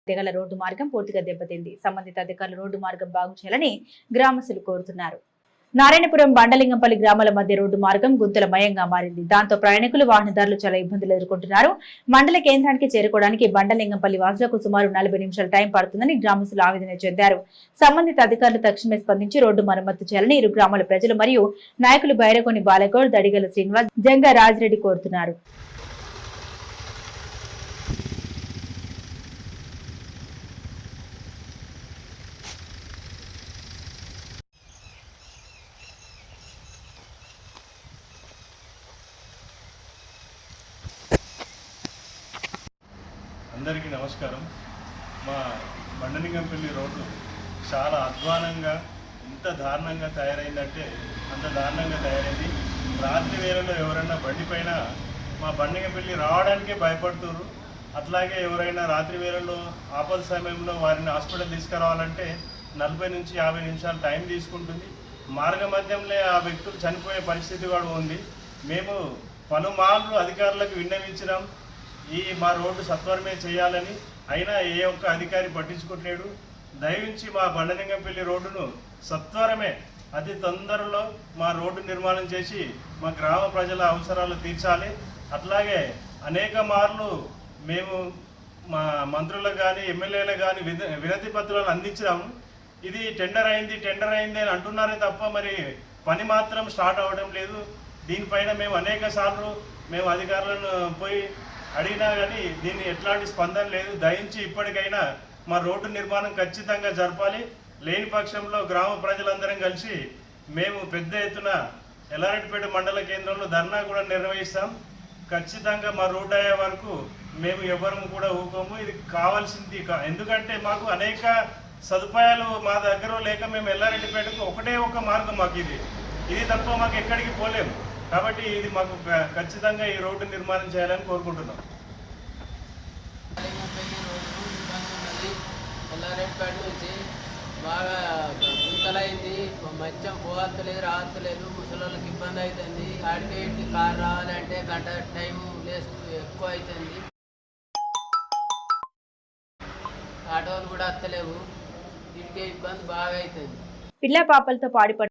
తెగల రోడ్డు మార్గం పూర్తిగా దెబ్బతింది. సంబంధిత అధికారులు రోడ్డు మార్గం బాగు చేయాలని గ్రామస్తులు కోరుతున్నారు. నారాయణపురం బండలింగంపల్లి గ్రామాల మధ్య రోడ్డు మార్గం గుంతలమయంగా మారింది. దాంతో ప్రయాణికులు వాహనదారులు చాలా ఇబ్బందులు ఎదుర్కొంటున్నారు. మండల కేంద్రానికి చేరుకోవడానికి బండలింగంపల్లి వాసులకు సుమారు 40 నిమిషాల టైం పడుతుందని గ్రామస్తులు ఆవేదన చెందారు. సంబంధిత అధికారులు తక్షణమే స్పందించి రోడ్డు మరమ్మతు చేయాలని ఇరు గ్రామాల ప్రజలు మరియు నాయకులు బైరగొని బాలగౌడ్, దడిగల శ్రీనివాస్, జంగా రాజిరెడ్డి కోరుతున్నారు. అందరికీ నమస్కారం. మా బండలింగంపల్లి రోడ్డు చాలా అధ్వానంగా ఎంత దారుణంగా తయారైందంటే అంత దారుణంగా తయారైంది. రాత్రి వేళలో ఎవరైనా బండిపైన మా బండలింగంపల్లి రావడానికే భయపడుతున్నారు. అట్లాగే ఎవరైనా రాత్రి వేళల్లో ఆపద సమయంలో వారిని హాస్పిటల్ తీసుకురావాలంటే 40 నుంచి 50 నిమిషాలు టైం తీసుకుంటుంది. మార్గ మధ్యంలో ఆ వ్యక్తులు చనిపోయే పరిస్థితి కూడా ఉంది. మేము పలుమార్లు అధికారులకు విన్నవించినాం మా రోడ్డు సత్వరమే చేయాలని. అయినా ఏ ఒక్క అధికారి పట్టించుకోవట్లేడు. దయవించి మా బండలింగంపల్లి రోడ్డును సత్వరమే అతి తొందరలో మా రోడ్డు నిర్మాణం చేసి మా గ్రామ ప్రజల అవసరాలు తీర్చాలి. అట్లాగే అనేక మార్లు మేము మా మంత్రులకు కానీ ఎమ్మెల్యేలకు కానీ వినతి పత్రాలు అందించాము. ఇది టెండర్ అయింది అని అంటున్నారే తప్ప మరి పని మాత్రం స్టార్ట్ అవ్వడం లేదు. దీనిపైన మేము అనేక సార్లు మేము అధికారులను పోయి అడిగినా కానీ దీన్ని ఎట్లాంటి స్పందన లేదు. దయించి ఇప్పటికైనా మా రోడ్డు నిర్మాణం ఖచ్చితంగా జరపాలి. లేని పక్షంలో గ్రామ ప్రజలందరం కలిసి మేము పెద్ద ఎత్తున ఎల్లారెడ్డిపేట మండల కేంద్రంలో ధర్నా కూడా నిర్వహిస్తాం. ఖచ్చితంగా మా రోడ్డు అయ్యే వరకు మేము ఎవరము కూడా ఊకోము. ఇది కావాల్సింది. ఎందుకంటే మాకు అనేక సదుపాయాలు మా దగ్గర లేక మేము ఎల్లారెడ్డిపేటకు ఒకటే ఒక మార్గం మాకు ఇది తప్ప మాకు ఎక్కడికి పోలేము. కాబట్టి ఇది మాకు ఖచ్చితంగా ఈ రోడ్డు నిర్మాణం చేయాలని కోరుకుంటున్నాం. ఎల్లారెడ్డిపేట నుంచి బాగా గుంతలైంది. మంచం పోవత్తలేదు, రావత్తలేదు. ముసలిళ్ళకి ఇబ్బంది అవుతుంది. ఆడికి ఇంటికి కారు రావాలంటే గంట టైం ఎక్కువ అవుతుంది. ఆటోలు కూడా వస్తలేవు. ఇంటికే ఇబ్బంది బాగా అవుతుంది. పిల్ల పాపలతో పాడిపడి